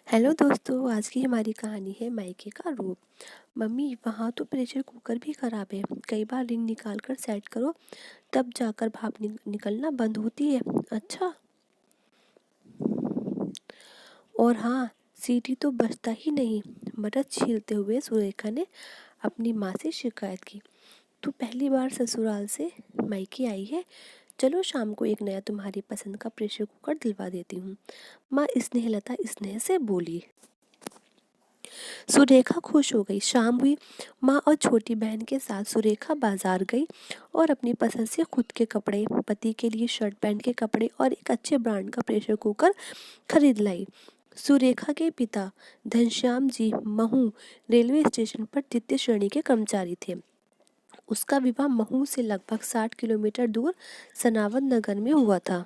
Hello दोस्तों, आज की हमारी कहानी है मायके का रूप। मम्मी, वहाँ तो प्रेशर कुकर भी खराब है। कई बार रिंग निकाल कर सेट करो, तब जाकर भाप निकलना बंद होती है। अच्छा। और हाँ, सीटी तो बजता ही नहीं। मरद छीलते हुए सुरेखा ने अपनी माँ से शिकायत की। तू पहली बार ससुराल से मायके आई है। चलो शाम को एक नया तुम्हारी पसंद का प्रेशर कुकर दिलवा देती हूँ। माँ स्नेहलता स्नेह से बोली। सुरेखा खुश हो गई। शाम हुई। माँ और छोटी बहन के साथ सुरेखा बाजार गई और अपनी पसंद से खुद के कपड़े, पति के लिए शर्ट पैंट के कपड़े और एक अच्छे ब्रांड का प्रेशर कुकर खरीद लाई। सुरेखा के पिता घनश्याम जी महू रेलवे स्टेशन पर तृतीय श्रेणी के कर्मचारी थे। उसका विवाह महू से लगभग 60 किलोमीटर दूर सनावद नगर में हुआ था।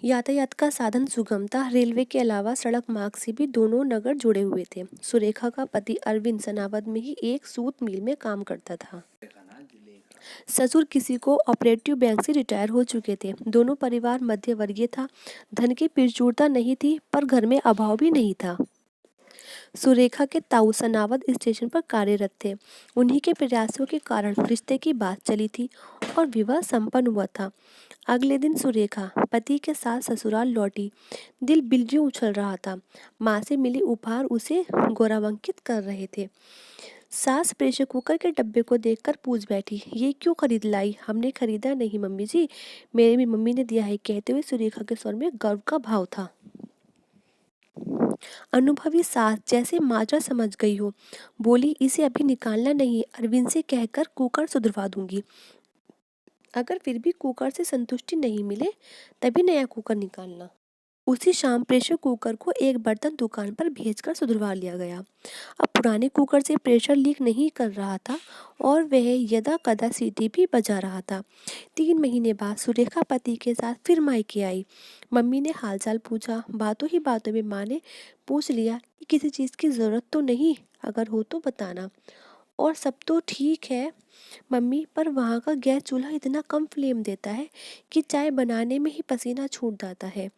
यातायात का साधन सुगम था। रेलवे के अलावा सड़क मार्ग से भी दोनों नगर जुड़े हुए थे। सुरेखा का पति अरविंद सनावद में ही एक सूत मिल में काम करता था। ससुर किसी को ऑपरेटिव बैंक से रिटायर हो चुके थे। दोनों परिवार मध्य वर्गीय था। धन की पिरजूरता नहीं थी, पर घर में अभाव भी नहीं था। सुरेखा के ताऊ सनावद स्टेशन पर कार्यरत थे। उन्हीं के प्रयासों के कारण रिश्ते की बात चली थी और विवाह संपन्न हुआ था। अगले दिन सुरेखा पति के साथ ससुराल लौटी। दिल बिल्लियों उछल रहा था। माँ से मिले उपहार उसे गौरवान्वित कर रहे थे। सास प्रेशर कुकर के डब्बे को देखकर पूछ बैठी, ये क्यों खरीद लाई? हमने खरीदा नहीं मम्मी जी, मेरी मम्मी ने दिया है, कहते हुए सुरेखा के स्वर में गर्व का भाव था। अनुभवी सास जैसे माजरा समझ गई हो, बोली, इसे अभी निकालना नहीं, अरविंद से कहकर कुकर सुधरवा दूंगी। अगर फिर भी कुकर से संतुष्टि नहीं मिले, तभी नया कुकर निकालना। उसी शाम प्रेशर कुकर को एक बर्तन दुकान पर भेजकर सुधरवा लिया गया। अब पुराने कुकर से प्रेशर लीक नहीं कर रहा था और वह यदा कदा सीटी भी बजा रहा था। 3 महीने बाद सुरेखा पति के साथ फिर मायके आई। मम्मी ने हालचाल पूछा। बातों ही बातों में माँ ने पूछ लिया कि किसी चीज़ की ज़रूरत तो नहीं, अगर हो तो बताना। और सब तो ठीक है मम्मी, पर वहाँ का गैस चूल्हा इतना कम फ्लेम देता है कि चाय बनाने में ही पसीना छूट जाता है।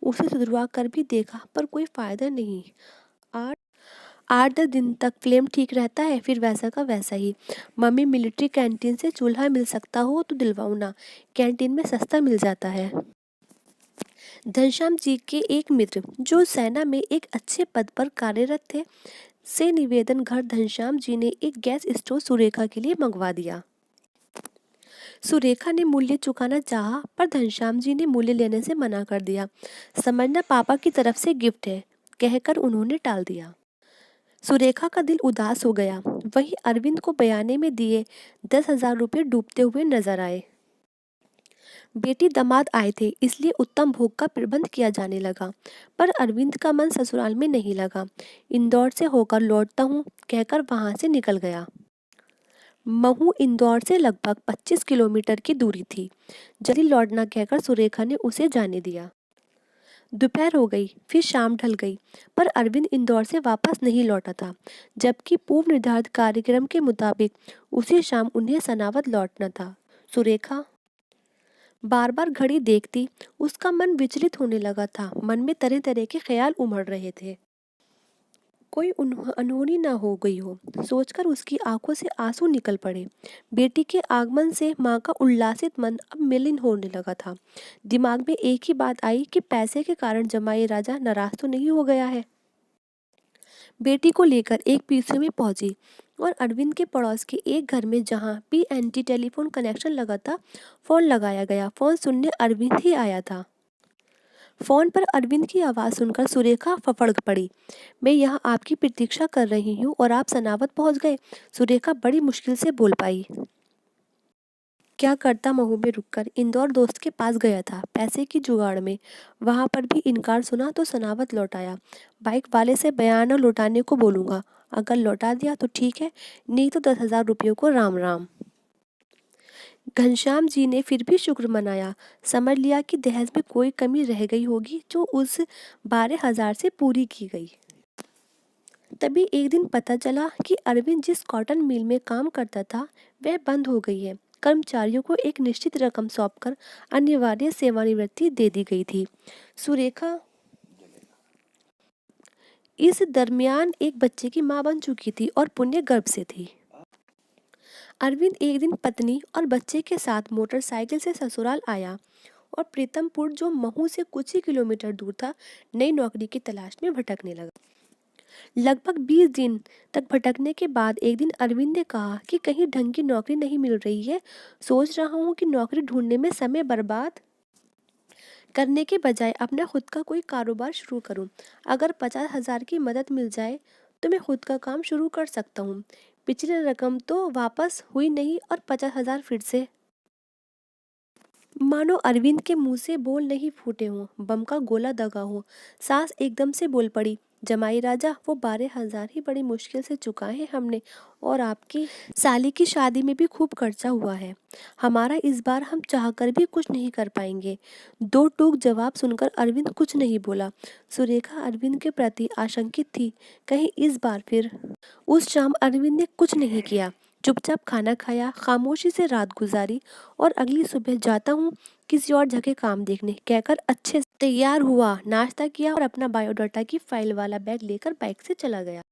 उसे सुधरवा कर भी देखा, पर कोई फायदा नहीं। आठ 8-10 दिन तक फ्लेम ठीक रहता है, फिर वैसा का वैसा ही। मम्मी, मिलिट्री कैंटीन से चूल्हा मिल सकता हो तो दिलवाओ ना, कैंटीन में सस्ता मिल जाता है। घनश्याम जी के एक मित्र जो सेना में एक अच्छे पद पर कार्यरत थे, से निवेदन घर घनश्याम जी ने एक गैस स्टोव सुरेखा के लिए मंगवा दिया। सुरेखा ने मूल्य चुकाना चाहा, पर घनश्याम जी ने मूल्य लेने से मना कर दिया। समझना पापा की तरफ से गिफ्ट है, कहकर उन्होंने टाल दिया। सुरेखा का दिल उदास हो गया। वहीं अरविंद को बयाने में दिए 10,000 रुपये डूबते हुए नजर आए। बेटी दामाद आए थे, इसलिए उत्तम भोग का प्रबंध किया जाने लगा, पर अरविंद का मन ससुराल में नहीं लगा। इंदौर से होकर लौटता हूँ, कहकर वहां से निकल गया। महू इंदौर से लगभग 25 किलोमीटर की दूरी थी। जल्दी लौटना कहकर सुरेखा ने उसे जाने दिया। दोपहर हो गई, फिर शाम ढल गई, पर अरविंद इंदौर से वापस नहीं लौटा था, जबकि पूर्व निर्धारित कार्यक्रम के मुताबिक उसी शाम उन्हें सनावद लौटना था। सुरेखा बार बार घड़ी देखती। उसका मन विचलित होने लगा था। मन में तरह तरह के ख्याल उमड़ रहे थे। कोई अनहोनी ना हो गई हो, सोचकर उसकी आंखों से आंसू निकल पड़े। बेटी के आगमन से माँ का उल्लासित मन अब मलिन होने लगा था। दिमाग में एक ही बात आई कि पैसे के कारण जमाई राजा नाराज तो नहीं हो गया है। बेटी को लेकर एक पीसीओ में पहुंची और अरविंद के पड़ोस के एक घर में, जहां पीएनटी टेलीफोन कनेक्शन लगा था, फोन लगाया गया। फोन सुनने अरविंद ही आया था। फोन पर अरविंद की आवाज़ सुनकर सुरेखा फफड़ पड़ी। मैं यहाँ आपकी प्रतीक्षा कर रही हूँ और आप सनावद पहुँच गए। सुरेखा बड़ी मुश्किल से बोल पाई। क्या करता, महू में रुककर इंदौर दोस्त के पास गया था पैसे की जुगाड़ में। वहां पर भी इनकार सुना तो सनावद लौटाया। बाइक वाले से बयान न लौटाने को बोलूंगा। अगर लौटा दिया तो ठीक है, नहीं तो 10,000 रुपयों को राम राम। घनश्याम जी ने फिर भी शुक्र मनाया। समझ लिया कि दहेज में कोई कमी रह गई होगी जो उस 12,000 से पूरी की गई। तभी एक दिन पता चला कि अरविंद जिस कॉटन मिल में काम करता था, वह बंद हो गई है। कर्मचारियों को एक निश्चित रकम सौंपकर अनिवार्य सेवानिवृत्ति दे दी गई थी। सुरेखा इस दरमियान एक बच्चे की माँ बन चुकी थी और पुण्य गर्भ से थी। अरविंद एक दिन पत्नी और बच्चे के साथ मोटरसाइकिल से ससुराल आया और प्रीतमपुर, जो महू से कुछ ही किलोमीटर दूर था, नई नौकरी की तलाश में भटकने लगा। लगभग 20 दिन तक भटकने के बाद एक दिन अरविंद ने कहा कि कहीं ढंग की नौकरी नहीं मिल रही है। सोच रहा हूँ कि नौकरी ढूंढने में समय बर्बाद करने के बजाय अपना खुद का कोई कारोबार शुरू करूं। अगर 50,000 की मदद मिल जाए तो मैं खुद का काम शुरू कर सकता हूं। पिछली रकम तो वापस हुई नहीं और 50,000 फिर से। मानो अरविंद के मुंह से बोल नहीं फूटे हों, बम का गोला दगा हो। सास एकदम से बोल पड़ी, जमाई राजा, वो 12,000 ही बड़ी मुश्किल से चुकाए हैं हमने, और आपकी साली की शादी में भी खूब खर्चा हुआ है। हमारा इस बार हम चाहकर भी कुछ नहीं कर पाएंगे। दो टूक जवाब सुनकर अरविंद कुछ नहीं बोला। सुरेखा अरविंद के प्रति आशंकित थी, कहीं इस बार फिर। उस शाम अरविंद ने कुछ नहीं किया, चुपचाप खाना खाया, खामोशी से रात गुजारी और अगली सुबह जाता हूँ किसी और जगह काम देखने कहकर अच्छे से तैयार हुआ, नाश्ता किया और अपना बायोडाटा की फाइल वाला बैग लेकर बाइक से चला गया।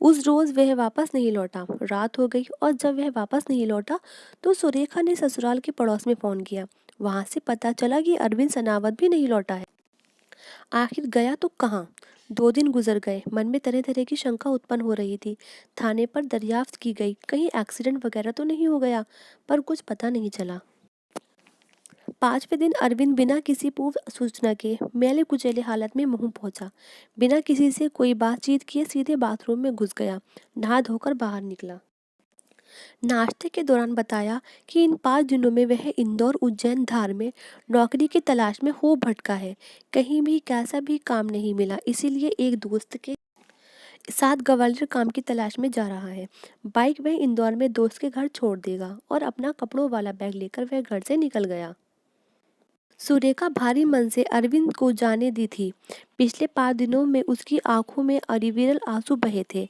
उस रोज वह वापस नहीं लौटा। रात हो गई और जब वह वापस नहीं लौटा तो सुरेखा ने ससुराल के पड़ोस में फोन किया। वहां से पता चला कि अरविंद सनावत भी नहीं लौटा है। आखिर गया तो कहाँ। 2 दिन गुजर गए, मन में तरह तरह की शंका उत्पन्न हो रही थी। थाने पर दरियाफ्त की गई, कहीं एक्सीडेंट वगैरह तो नहीं हो गया, पर कुछ पता नहीं चला। 5वें दिन अरविंद बिना किसी पूर्व सूचना के मैले कुचैले हालत में महू पहुंचा। बिना किसी से कोई बातचीत किए सीधे बाथरूम में घुस गया, नहा धोकर बाहर निकला। नाश्ते के दौरान बताया कि इन 5 दिनों में वह इंदौर, उज्जैन, धार में नौकरी की तलाश में खूब भटका है। कहीं भी कैसा भी काम नहीं मिला, इसीलिए एक दोस्त के साथ ग्वालियर काम की तलाश में जा रहा है। बाइक वह इंदौर में दोस्त के घर छोड़ देगा और अपना कपड़ों वाला बैग लेकर वह घर से निकल गया। सुरेखा भारी मन से अरविंद को जाने दी थी। पिछले 5 दिनों में उसकी आंखों में अविरल आंसू बहे थे।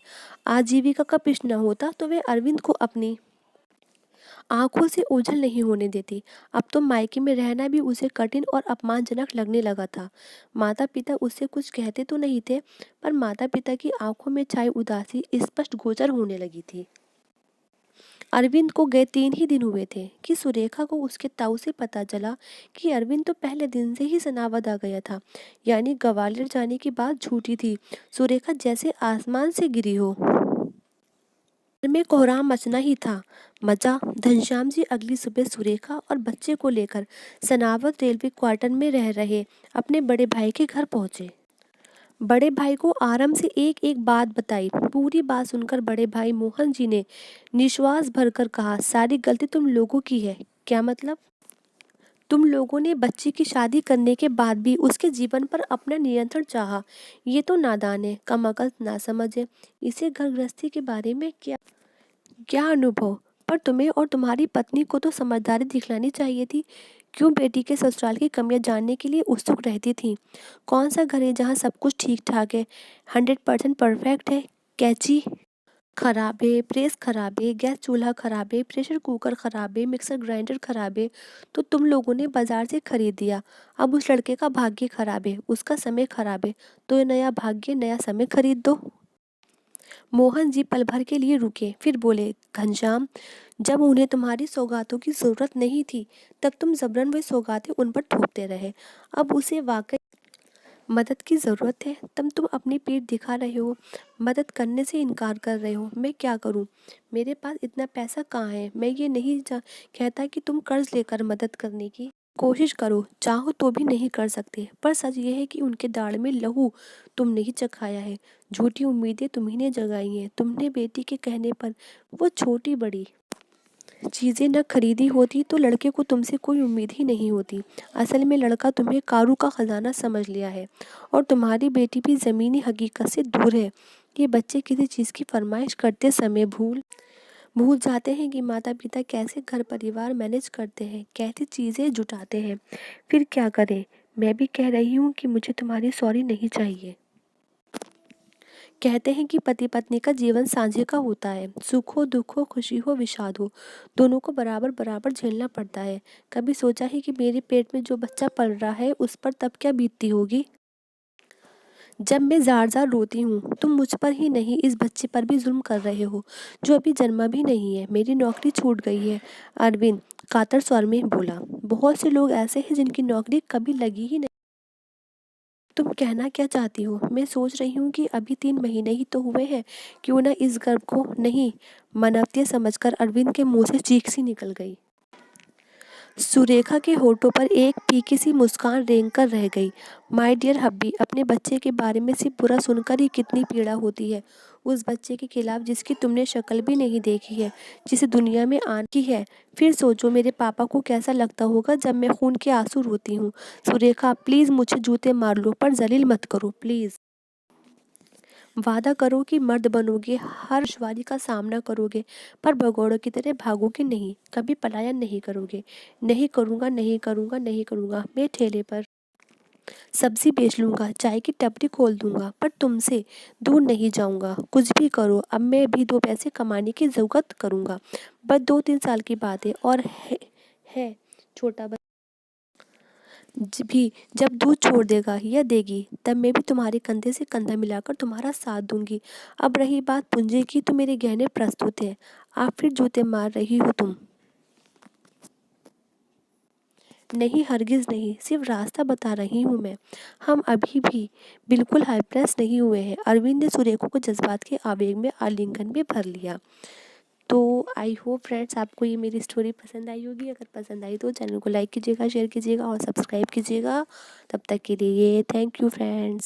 आजीविका का प्रश्न न होता तो वह अरविंद को अपनी आंखों से ओझल नहीं होने देती। अब तो मायके में रहना भी उसे कठिन और अपमानजनक लगने लगा था। माता पिता उससे कुछ कहते तो नहीं थे, पर माता पिता की आंखों में छाई उदासी स्पष्ट गोचर होने लगी थी। अरविंद को गए 3 ही दिन हुए थे कि सुरेखा को उसके ताऊ से पता चला कि अरविंद तो पहले दिन से ही सनावद आ गया था, यानी ग्वालियर जाने की बात झूठी थी। सुरेखा जैसे आसमान से गिरी हो। घर में कोहराम मचना ही था। मचा। घनश्याम जी अगली सुबह सुरेखा और बच्चे को लेकर सनावद रेलवे क्वार्टर में रह रहे अपने बड़े भाई के घर पहुंचे। बड़े भाई को आराम से एक एक बात बताई। पूरी बात सुनकर बड़े भाई मोहन जी ने निश्वास भरकर कहा, सारी गलती तुम लोगों की है। क्या मतलब? तुम लोगों ने बच्ची की शादी करने के बाद भी उसके जीवन पर अपना नियंत्रण चाहा। ये तो नादान है, कमअकल, नासमझ है। इसे घर गृहस्थी के बारे में क्या क्या अनुभव? पर तुम्हें और तुम्हारी पत्नी को तो समझदारी दिखलानी चाहिए थी। क्यों बेटी के ससुराल की कमियां जानने के लिए उत्सुक रहती थी? कौन सा घर है जहाँ सब कुछ ठीक ठाक है, 100% परफेक्ट है? कैची खराब है, प्रेस खराब है, गैस चूल्हा खराब है, प्रेशर कुकर खराब है, मिक्सर ग्राइंडर खराब है, तो तुम लोगों ने बाजार से खरीद दिया। अब उस लड़के का भाग्य खराब है, उसका समय खराब है, तो ये नया भाग्य, नया समय खरीद दो। मोहन जी पल भर के लिए रुके, फिर बोले, घनश्याम, जब उन्हें तुम्हारी सौगातों की जरूरत नहीं थी तब तुम जबरन वही सौगातें उन पर थोपते रहे। अब उसे वाकई मदद की ज़रूरत है, तब तुम अपनी पीठ दिखा रहे हो, मदद करने से इनकार कर रहे हो। मैं क्या करूं? मेरे पास इतना पैसा कहाँ है? मैं ये नहीं कहता कि तुम कर्ज लेकर मदद करने की कोशिश करो, चाहो तो भी नहीं कर सकते, पर सच ये है कि उनके दाढ़ में लहू तुमने ही चखाया है। झूठी उम्मीदें तुम्ही ने जगाई हैं। तुमने बेटी के कहने पर वो छोटी बड़ी चीज़ें न खरीदी होती तो लड़के को तुमसे कोई उम्मीद ही नहीं होती। असल में लड़का तुम्हें कारू का खजाना समझ लिया है, और तुम्हारी बेटी भी ज़मीनी हकीकत से दूर है। ये बच्चे किसी चीज़ की फरमाइश करते समय भूल भूल जाते हैं कि माता पिता कैसे घर परिवार मैनेज करते हैं, कैसी चीज़ें जुटाते हैं। फिर क्या करें? मैं भी कह रही हूँ कि मुझे तुम्हारी सॉरी नहीं चाहिए। कहते हैं कि पति पत्नी का जीवन साझे का होता है। सुख हो, दुख हो, खुशी हो, विषाद हो, दोनों को बराबर बराबर झेलना पड़ता है। कभी सोचा है कि मेरे पेट में जो बच्चा पल रहा है उस पर तब क्या बीतती होगी? जब मैं ज़ार ज़ार रोती हूँ तुम मुझ पर ही नहीं इस बच्चे पर भी जुल्म कर रहे हो जो अभी जन्मा भी नहीं है। मेरी नौकरी छूट गई है, अरविंद कातर स्वर में बोला। बहुत से लोग ऐसे हैं जिनकी नौकरी कभी लगी ही नहीं। तुम कहना क्या चाहती हो? मैं सोच रही हूँ कि अभी 3 महीने ही तो हुए हैं, क्यों ना इस गर्भ को नहीं। मनवती समझकर अरविंद के मुंह से चीख सी निकल गई। सुरेखा के होठों पर एक फीकी सी मुस्कान रेंग कर रह गई। माय डियर हब्बी, अपने बच्चे के बारे में सिर्फ बुरा सुनकर ही कितनी पीड़ा होती है। उस बच्चे के खिलाफ जिसकी तुमने शक्ल भी नहीं देखी है, जिसे दुनिया में आने की है। फिर सोचो मेरे पापा को कैसा लगता होगा जब मैं खून के आंसू रोती हूँ। सुरेखा प्लीज़ मुझे जूते मार लो पर जलील मत करो प्लीज़। वादा करो कि मर्द बनोगे, हर दुश्वारी का सामना करोगे, पर भगौड़ों की तरह भागोगे नहीं, कभी पलायन नहीं करोगे। नहीं करूँगा, नहीं करूँगा, नहीं करूँगा। मैं ठेले पर सब्जी बेच लूँगा, चाय की टपरी खोल दूँगा, पर तुमसे दूर नहीं जाऊँगा। कुछ भी करो, अब मैं भी 2 पैसे कमाने की ज़रूरत करूँगा। बस 2-3 साल की बात है और है छोटा भी जब दूध छोड़ देगा या देगी तब मैं भी तुम्हारे कंधे से कंधा मिलाकर तुम्हारा साथ दूंगी। अब रही बात पूंजी की तो मेरे गहने प्रस्तुत हैं। आप फिर जूते मार रही हो तुम? नहीं हरगिज नहीं, सिर्फ रास्ता बता रही हूँ मैं। हम अभी भी बिल्कुल हेल्पलेस नहीं हुए हैं। अरविंद ने सुरेखा को जज्बात के आवेग में आलिंगन में भर लिया। तो आई होप फ्रेंड्स आपको ये मेरी स्टोरी पसंद आई होगी। अगर पसंद आई तो चैनल को लाइक कीजिएगा, शेयर कीजिएगा और सब्सक्राइब कीजिएगा। तब तक के लिए थैंक यू फ्रेंड्स।